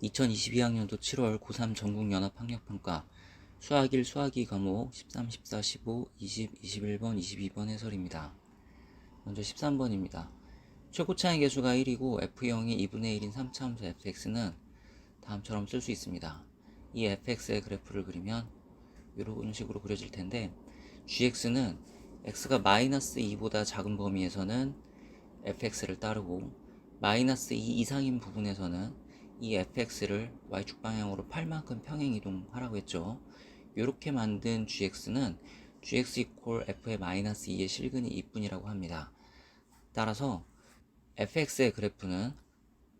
2022학년도 7월 고3 전국연합학력평가 수학 1, 수학 2 과목 13, 14, 15, 20, 21번, 22번 해설입니다. 먼저 13번입니다. 최고차의 계수가 1이고 F형이 2분의 1인 3차함수 fx는 다음처럼 쓸 수 있습니다. 이 fx의 그래프를 그리면 이런 식으로 그려질 텐데 gx는 x가 마이너스 2보다 작은 범위에서는 fx를 따르고 마이너스 2 이상인 부분에서는 이 fx를 y축 방향으로 8만큼 평행 이동하라고 했죠. 이렇게 만든 gx는 gx 이퀄 f의 마이너스 2의 실근이 2분이라고 합니다. 따라서 fx의 그래프는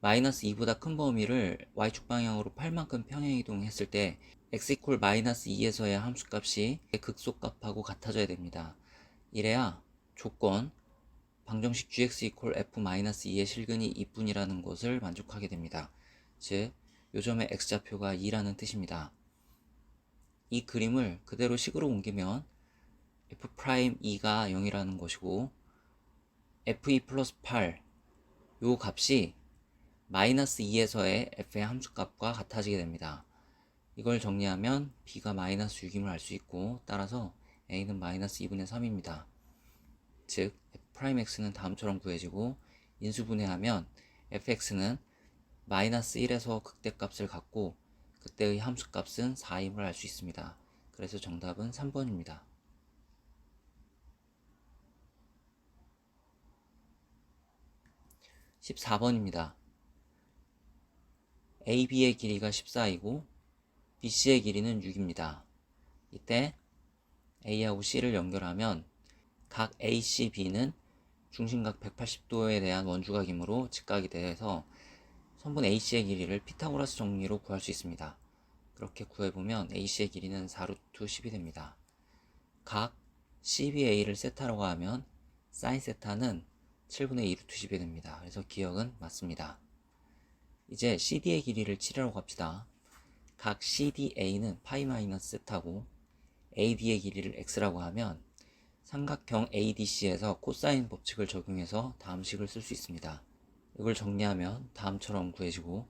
마이너스 2보다 큰 범위를 y축 방향으로 8만큼 평행 이동했을 때 x 이퀄 마이너스 2에서의 함수값이 극소값하고 같아져야 됩니다. 이래야 조건 방정식 gx 이퀄 f-2의 실근이 2분이라는 것을 만족하게 됩니다. 즉, 요점의 x좌표가 2라는 뜻입니다. 이 그림을 그대로 식으로 옮기면 f'2가 0이라는 것이고 f2 플러스 8 요 값이 마이너스 2에서의 f의 함수값과 같아지게 됩니다. 이걸 정리하면 b가 마이너스 6임을 알 수 있고 따라서 a는 마이너스 2분의 3입니다. 즉 f'x는 다음처럼 구해지고 인수분해하면 fx는 마이너스 1에서 극대값을 갖고 그때의 함수값은 4임을 알 수 있습니다. 그래서 정답은 3번입니다. 14번입니다. AB의 길이가 14이고 BC의 길이는 6입니다. 이때 A하고 C를 연결하면 각 AC, B는 중심각 180도에 대한 원주각이므로 직각이 돼서 선분 AC의 길이를 피타고라스 정리로 구할 수 있습니다. 그렇게 구해보면 AC의 길이는 4루트 10이 됩니다. 각 CBA를 세타라고 하면 사인 세타는 7분의 2루트 10이 됩니다. 그래서 기억은 맞습니다. 이제 CD의 길이를 칠하라고 합시다. 각 CDA는 파이 마이너스 세타고 AD의 길이를 x라고 하면 삼각형 ADC에서 코사인 법칙을 적용해서 다음 식을 쓸 수 있습니다. 이걸 정리하면 다음처럼 구해지고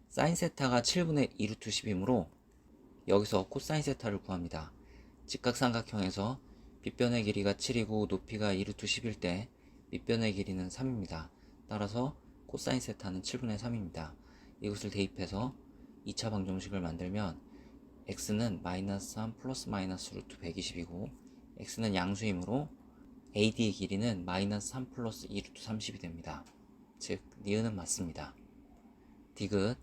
사인 세타가 7분의 2루트 10이므로 여기서 코사인 세타를 구합니다. 직각삼각형에서 빗변의 길이가 7이고 높이가 2루트 10일 때 밑변의 길이는 3입니다. 따라서 코사인 세타는 7분의 3입니다. 이것을 대입해서 2차 방정식을 만들면 x는 마이너스 3 플러스 마이너스 루트 120이고 x는 양수이므로 AD의 길이는 마이너스 3 플러스 2루트 30이 됩니다. 즉, 니은은 맞습니다. 디귿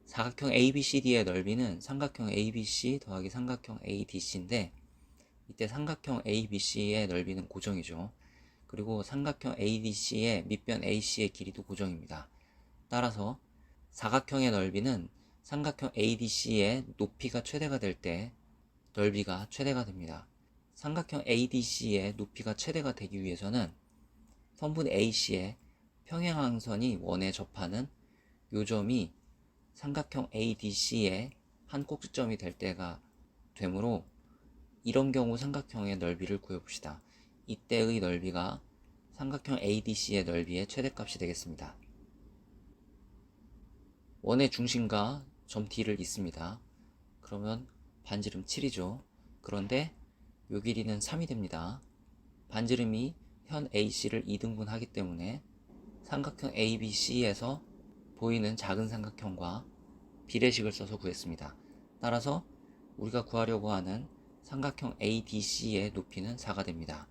사각형 ABCD의 넓이는 삼각형 ABC 더하기 삼각형 ADC인데 이때 삼각형 ABC의 넓이는 고정이죠. 그리고 삼각형 ADC의 밑변 AC의 길이도 고정입니다. 따라서 사각형의 넓이는 삼각형 ADC의 높이가 최대가 될 때 넓이가 최대가 됩니다. 삼각형 ADC의 높이가 최대가 되기 위해서는 선분 AC의 평행항선이 원에 접하는 요점이 삼각형 ADC의 한 꼭지점이 될 때가 되므로 이런 경우 삼각형의 넓이를 구해봅시다. 이때의 넓이가 삼각형 ADC의 넓이의 최대값이 되겠습니다. 원의 중심과 점 D를 잇습니다. 그러면 반지름 7이죠. 그런데 요 길이는 3이 됩니다. 반지름이 현 AC를 2등분하기 때문에 삼각형 ABC에서 보이는 작은 삼각형과 비례식을 써서 구했습니다. 따라서 우리가 구하려고 하는 삼각형 ADC의 높이는 4가 됩니다.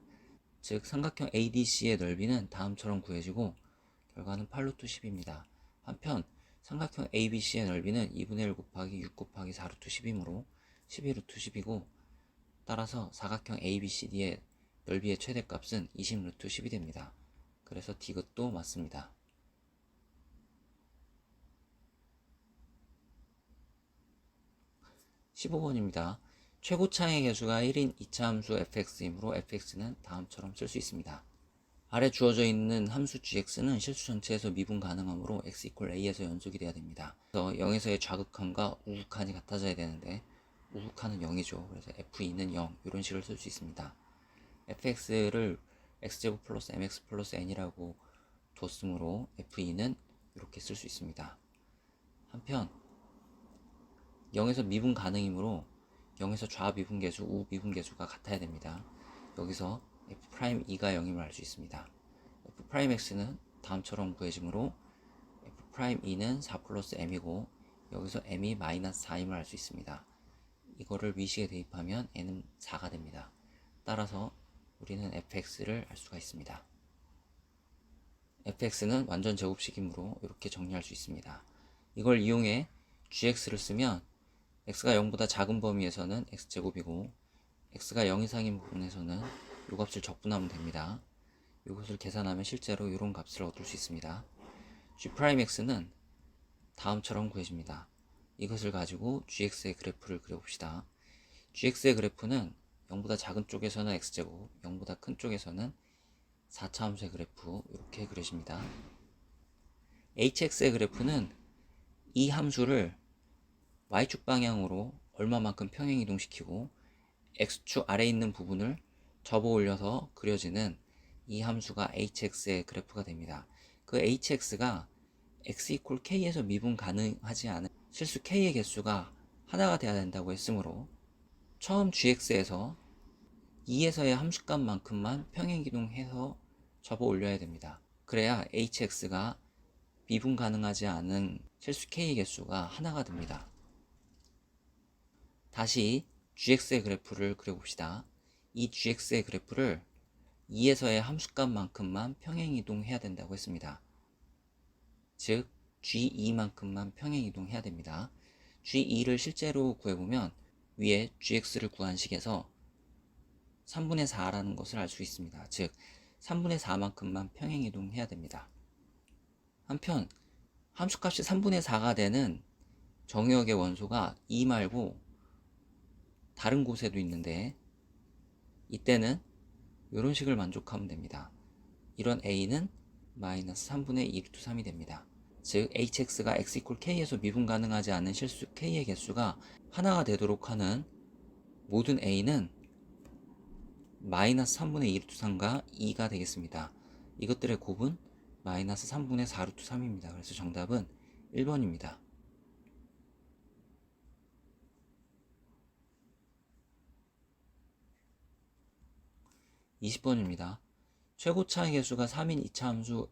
즉 삼각형 ADC의 넓이는 다음처럼 구해지고 결과는 8루트 10입니다. 한편 삼각형 ABC의 넓이는 2분의 1 곱하기 6 곱하기 4루트 10이므로 12루트 10이고 따라서 사각형 ABCD의 넓이의 최대값은 20루트 10이 됩니다. 그래서 디귿도 맞습니다. 15번입니다. 최고차의 계수가 1인 2차 함수 fx이므로 fx는 다음처럼 쓸 수 있습니다. 아래 주어져 있는 함수 gx는 실수 전체에서 미분 가능하므로 x 이퀄 a에서 연속이 돼야 됩니다. 그래서 0에서의 좌극한과 우극한이 같아져야 되는데 우극한은 0이죠. 그래서 f2는 0 이런 식을 쓸 수 있습니다. fx를 x제곱 플러스 mx 플러스 n이라고 뒀으므로 f2는 이렇게 쓸 수 있습니다. 한편 0에서 미분 가능이므로 0에서 좌미분계수, 우미분계수가 같아야 됩니다. 여기서 F'E가 0임을 알 수 있습니다. F'X는 다음처럼 구해지므로 F'E는 4 플러스 M이고 여기서 M이 마이너스 4임을 알 수 있습니다. 이거를 위식에 대입하면 N은 4가 됩니다. 따라서 우리는 fx를 알 수가 있습니다. fx는 완전 제곱식이므로 이렇게 정리할 수 있습니다. 이걸 이용해 gx를 쓰면 x가 0보다 작은 범위에서는 x제곱이고 x가 0 이상인 부분에서는 이 값을 적분하면 됩니다. 이것을 계산하면 실제로 이런 값을 얻을 수 있습니다. g'x는 다음처럼 구해집니다. 이것을 가지고 gx의 그래프를 그려봅시다. gx의 그래프는 0보다 작은 쪽에서는 x제곱, 0보다 큰 쪽에서는 4차 함수의 그래프 이렇게 그려집니다. hx의 그래프는 이 함수를 y축 방향으로 얼마만큼 평행 이동시키고 x축 아래에 있는 부분을 접어 올려서 그려지는 이 함수가 hx의 그래프가 됩니다. 그 hx가 x = k에서 미분 가능하지 않은 실수 k의 개수가 하나가 돼야 된다고 했으므로 처음 gx에서 2에서의 함수값만큼만 평행이동해서 접어 올려야 됩니다. 그래야 hx가 미분 가능하지 않은 실수 k의 개수가 하나가 됩니다. 다시 gx의 그래프를 그려봅시다. 이 gx의 그래프를 2에서의 함수값만큼만 평행이동해야 된다고 했습니다. 즉 g2만큼만 평행이동해야 됩니다. g2를 실제로 구해보면 위에 gx를 구한 식에서 3분의 4라는 것을 알 수 있습니다. 즉 3분의 4만큼만 평행이동해야 됩니다. 한편 함수값이 3분의 4가 되는 정의역의 원소가 2 말고 다른 곳에도 있는데 이때는 이런 식을 만족하면 됩니다. 이런 a는 마이너스 3분의 2 루트 3이 됩니다. 즉 hx가 x = k에서 미분 가능하지 않은 실수 k의 개수가 하나가 되도록 하는 모든 a는 마이너스 3분의 2 루트 3과 2가 되겠습니다. 이것들의 곱은 마이너스 3분의 4 루트 3입니다. 그래서 정답은 1번입니다. 20번입니다. 최고 차의 개수가 3인 2차 함수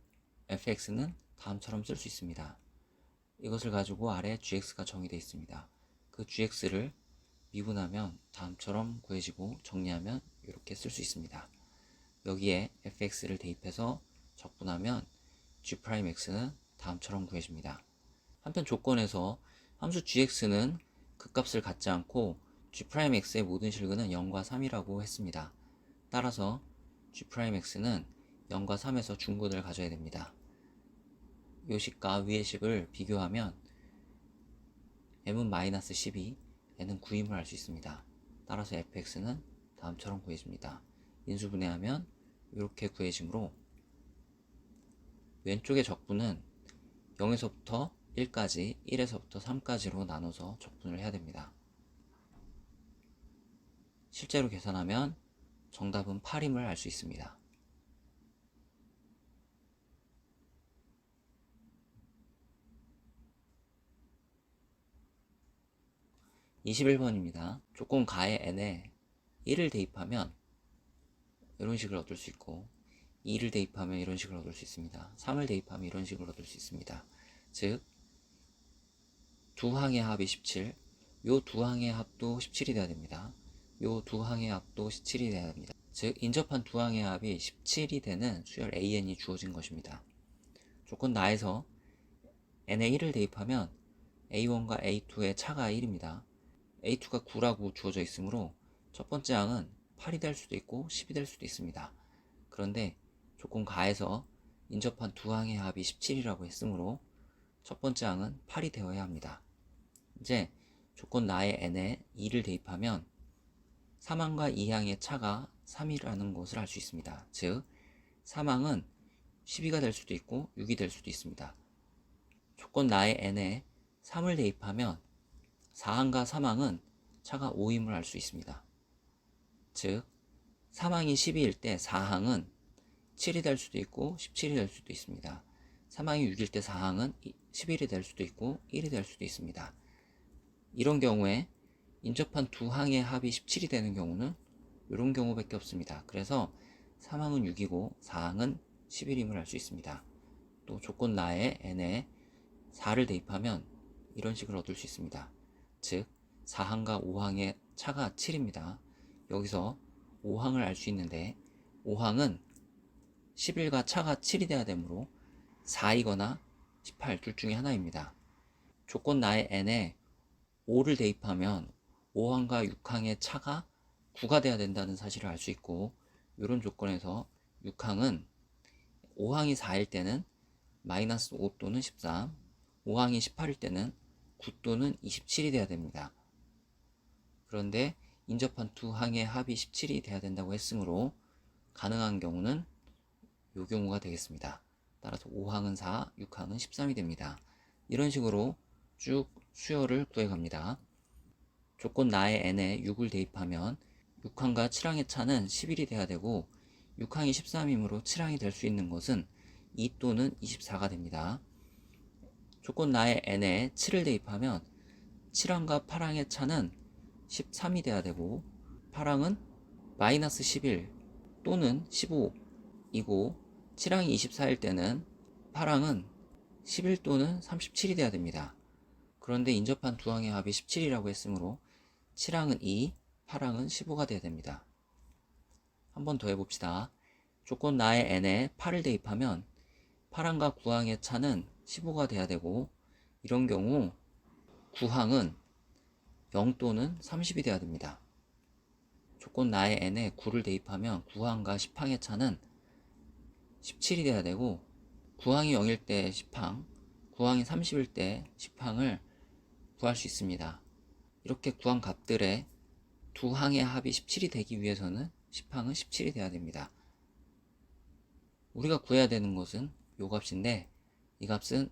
fx는 다음처럼 쓸 수 있습니다. 이것을 가지고 아래 gx가 정의되어 있습니다. 그 gx를 미분하면 다음처럼 구해지고 정리하면 이렇게 쓸 수 있습니다. 여기에 fx를 대입해서 적분하면 g'x는 다음처럼 구해집니다. 한편 조건에서 함수 gx는 극값을 갖지 않고 g'x의 모든 실근은 0과 3이라고 했습니다. 따라서 g'x는 0과 3에서 중근을 가져야 됩니다. 요 식과 위의 식을 비교하면 m은 마이너스 12, n은 9임을 알 수 있습니다. 따라서 fx는 다음처럼 구해집니다. 인수분해하면 이렇게 구해지므로 왼쪽의 적분은 0에서부터 1까지, 1에서부터 3까지로 나눠서 적분을 해야 됩니다. 실제로 계산하면 정답은 8임을 알 수 있습니다. 21번입니다. 조건 가의 n에 1을 대입하면 이런 식을 얻을 수 있고 2를 대입하면 이런 식을 얻을 수 있습니다. 3을 대입하면 이런 식을 얻을 수 있습니다. 즉 두 항의 합이 17, 요 두 항의 합도 17이 돼야 됩니다. 요 두 항의 합도 17이 돼야 됩니다. 즉 인접한 두 항의 합이 17이 되는 수열 AN이 주어진 것입니다. 조건 나에서 n에 1을 대입하면 A1과 A2의 차가 1입니다. A2가 9라고 주어져 있으므로 첫 번째 항은 8이 될 수도 있고 10이 될 수도 있습니다. 그런데 조건 가에서 인접한 두 항의 합이 17이라고 했으므로 첫 번째 항은 8이 되어야 합니다. 이제 조건 나의 n에 2를 대입하면 3항과 2항의 차가 3이라는 것을 알 수 있습니다. 즉 3항은 12가 될 수도 있고 6이 될 수도 있습니다. 조건 나의 n에 3을 대입하면 4항과 3항은 차가 5임을 알 수 있습니다. 즉 3항이 12일 때 4항은 7이 될 수도 있고 17이 될 수도 있습니다. 3항이 6일 때 4항은 11이 될 수도 있고 1이 될 수도 있습니다. 이런 경우에 인접한 두 항의 합이 17이 되는 경우는 이런 경우밖에 없습니다. 그래서 3항은 6이고 4항은 11임을 알 수 있습니다. 또 조건 나에 n에 4를 대입하면 이런 식을 얻을 수 있습니다. 즉 4항과 5항의 차가 7입니다. 여기서 5항을 알 수 있는데 5항은 11과 차가 7이 돼야 되므로 4이거나 18 둘 중에 하나입니다. 조건 나의 n에 5를 대입하면 5항과 6항의 차가 9가 돼야 된다는 사실을 알 수 있고, 이런 조건에서 6항은 5항이 4일 때는 마이너스 5 또는 13, 5항이 18일 때는 9 또는 27이 돼야 됩니다. 그런데 인접한 두 항의 합이 17이 돼야 된다고 했으므로 가능한 경우는 이 경우가 되겠습니다. 따라서 5항은 4, 6항은 13이 됩니다. 이런 식으로 쭉 수열을 구해갑니다. 조건 나의 n에 6을 대입하면 6항과 7항의 차는 11이 돼야 되고 6항이 13이므로 7항이 될 수 있는 것은 2 또는 24가 됩니다. 조건 나의 n에 7을 대입하면 7항과 8항의 차는 13이 돼야 되고 8항은 마이너스 11 또는 15이고 7항이 24일 때는 8항은 11 또는 37이 돼야 됩니다. 그런데 인접한 두 항의 합이 17이라고 했으므로 7항은 2, 8항은 15가 돼야 됩니다. 한 번 더 해봅시다. 조건 나의 n에 8을 대입하면 8항과 9항의 차는 15가 돼야 되고, 이런 경우 9항은 0 또는 30이 돼야 됩니다. 조건 나의 n에 9를 대입하면 9항과 10항의 차는 17이 돼야 되고, 9항이 0일 때 10항, 9항이 30일 때 10항을 구할 수 있습니다. 이렇게 구한 값들의 두 항의 합이 17이 되기 위해서는 10항은 17이 돼야 됩니다. 우리가 구해야 되는 것은 이 값인데, 이 값은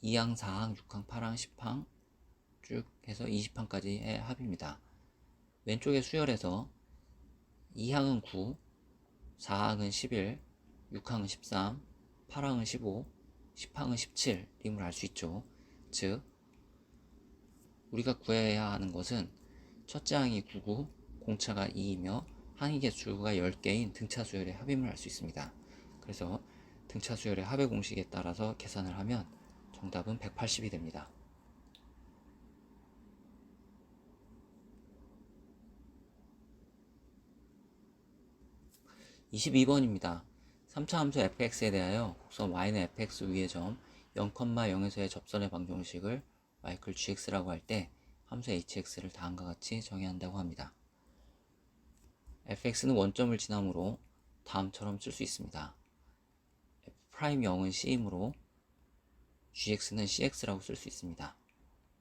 2항, 4항, 6항, 8항, 10항 쭉 해서 20항까지의 합입니다. 왼쪽의 수열에서 2항은 9, 4항은 11, 6항은 13, 8항은 15, 10항은 17임을 알 수 있죠. 즉 우리가 구해야 하는 것은 첫째 항이 9고 공차가 2이며 항의 개수가 10개인 등차 수열의 합임을 알 수 있습니다. 그래서 등차 수열의 합의 공식에 따라서 계산을 하면 정답은 180이 됩니다. 22번입니다. 3차 함수 fx에 대하여 곡선 y는 fx 위의 점 0,0에서의 접선의 방정식을 y gx라고 할 때 함수 hx를 다음과 같이 정의한다고 합니다. fx는 원점을 지나므로 다음처럼 쓸 수 있습니다. f'0은 c이므로 gx는 cx라고 쓸 수 있습니다.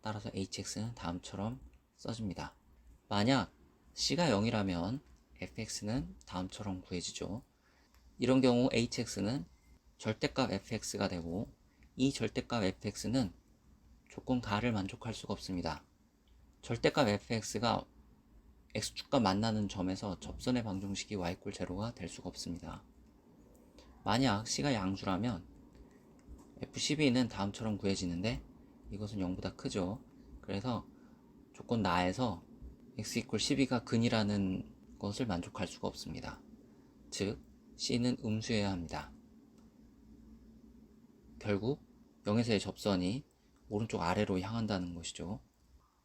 따라서 hx는 다음처럼 써집니다. 만약 c가 0이라면 fx는 다음처럼 구해지죠. 이런 경우 hx는 절대값 fx가 되고, 이 절대값 fx는 조건 가를 만족할 수가 없습니다. 절대값 fx가 x축과 만나는 점에서 접선의 방정식이 y=0가 될 수가 없습니다. 만약 c가 양수라면 f12는 다음처럼 구해지는데 이것은 0보다 크죠. 그래서 조건 나에서 x=12가 근이라는 것을 만족할 수가 없습니다. 즉 c는 음수여야 합니다. 결국 0에서의 접선이 오른쪽 아래로 향한다는 것이죠.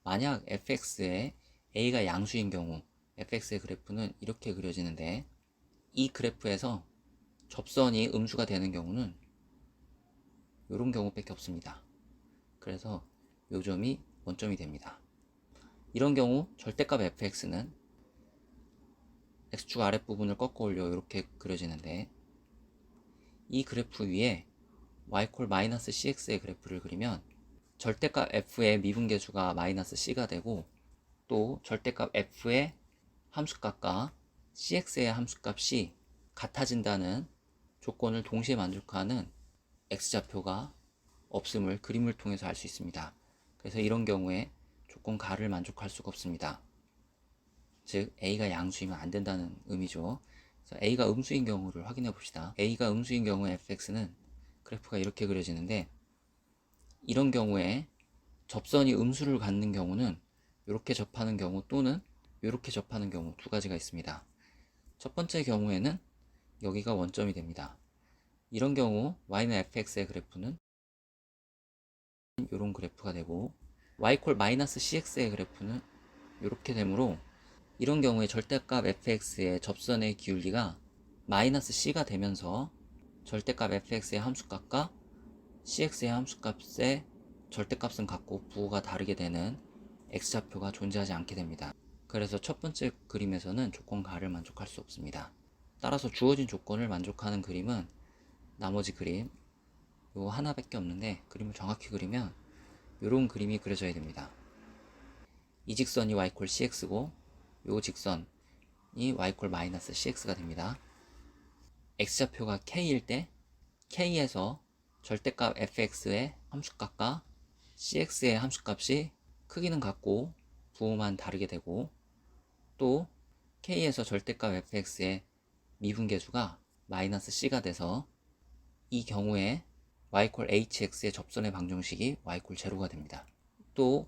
만약 fx에 a가 양수인 경우 fx의 그래프는 이렇게 그려지는데, 이 그래프에서 접선이 음수가 되는 경우는 이런 경우밖에 없습니다. 그래서 이 점이 원점이 됩니다. 이런 경우 절대값 fx는 x축 아랫부분을 꺾어 올려 이렇게 그려지는데, 이 그래프 위에 y=-cx의 그래프를 그리면 절대값 f의 미분계수가 -c가 되고, 또 절대값 f의 함수값과 cx의 함수값이 같아진다는 조건을 동시에 만족하는 x좌표가 없음을 그림을 통해서 알 수 있습니다. 그래서 이런 경우에 조건 가를 만족할 수가 없습니다. 즉 a가 양수이면 안 된다는 의미죠. 그래서 a가 음수인 경우를 확인해 봅시다. a가 음수인 경우 fx는 그래프가 이렇게 그려지는데, 이런 경우에 접선이 음수를 갖는 경우는 이렇게 접하는 경우 또는 이렇게 접하는 경우 두 가지가 있습니다. 첫 번째 경우에는 여기가 원점이 됩니다. 이런 경우 y는 fx의 그래프는 이런 그래프가 되고 y=-cx의 그래프는 이렇게 되므로 이런 경우에 절대값 fx의 접선의 기울기가 -c가 되면서 절대값 fx의 함수값과 cx의 함수값의 절대값은 같고 부호가 다르게 되는 x좌표가 존재하지 않게 됩니다. 그래서 첫 번째 그림에서는 조건 가를 만족할 수 없습니다. 따라서 주어진 조건을 만족하는 그림은 나머지 그림 요 하나밖에 없는데, 그림을 정확히 그리면 이런 그림이 그려져야 됩니다. 이 직선이 y=cx고 요 직선이 y=-cx가 됩니다. x좌표가 k일 때 k에서 절대값 fx의 함수값과 cx의 함수값이 크기는 같고 부호만 다르게 되고, 또 k에서 절대값 fx의 미분계수가 -c가 돼서 이 경우에 y=hx의 접선의 방정식이 y=0가 됩니다. 또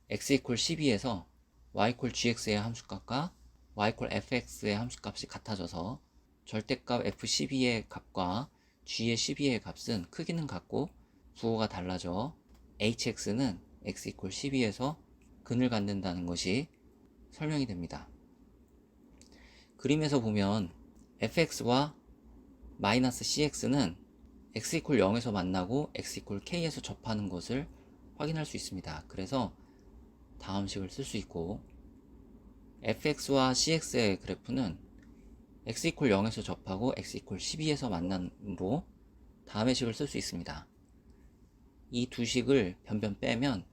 x=12에서 y=gx의 함수값과 y=fx의 함수값이 같아져서 절대값 f12의 값과 g의 12의 값은 크기는 같고 부호가 달라져 hx는 x=12에서 근을 갖는다는 것이 설명이 됩니다. 그림에서 보면 fx와 -cx는 x=0에서 만나고 x=k에서 접하는 것을 확인할 수 있습니다. 그래서 다음 식을 쓸 수 있고, fx와 cx의 그래프는 x=0에서 접하고 x=12에서 만남으로 다음의 식을 쓸 수 있습니다. 이 두 식을 변변 빼면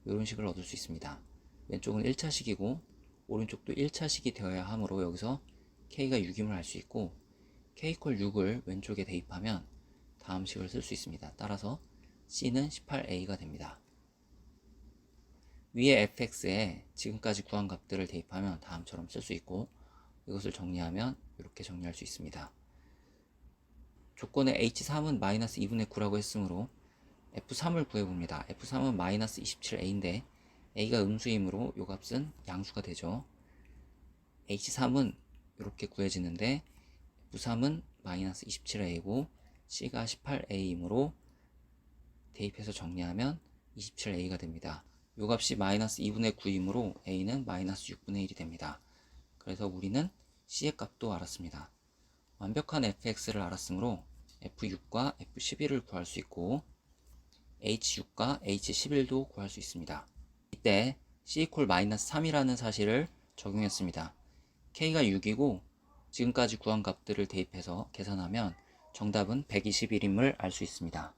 이런 식을 얻을 수 있습니다. 왼쪽은 1차식이고 오른쪽도 1차식이 되어야 하므로 여기서 k가 6임을 알 수 있고, k=6을 왼쪽에 대입하면 다음 식을 쓸 수 있습니다. 따라서 c는 18a가 됩니다. 위에 fx에 지금까지 구한 값들을 대입하면 다음처럼 쓸 수 있고, 이것을 정리하면 이렇게 정리할 수 있습니다. 조건에 h3은 -2분의 9라고 했으므로 f3을 구해봅니다. f3은 -27a인데 a가 음수이므로 이 값은 양수가 되죠. h3은 이렇게 구해지는데 f3은 -27a고 c가 18a이므로 대입해서 정리하면 27a가 됩니다. 이 값이 -2분의 9이므로 a는 -6분의 1이 됩니다. 그래서 우리는 c의 값도 알았습니다. 완벽한 fx를 알았으므로 f6과 f11을 구할 수 있고 h6과 h11도 구할 수 있습니다. 이때 c=-3이라는 사실을 적용했습니다. k가 6이고 지금까지 구한 값들을 대입해서 계산하면 정답은 121임을 알 수 있습니다.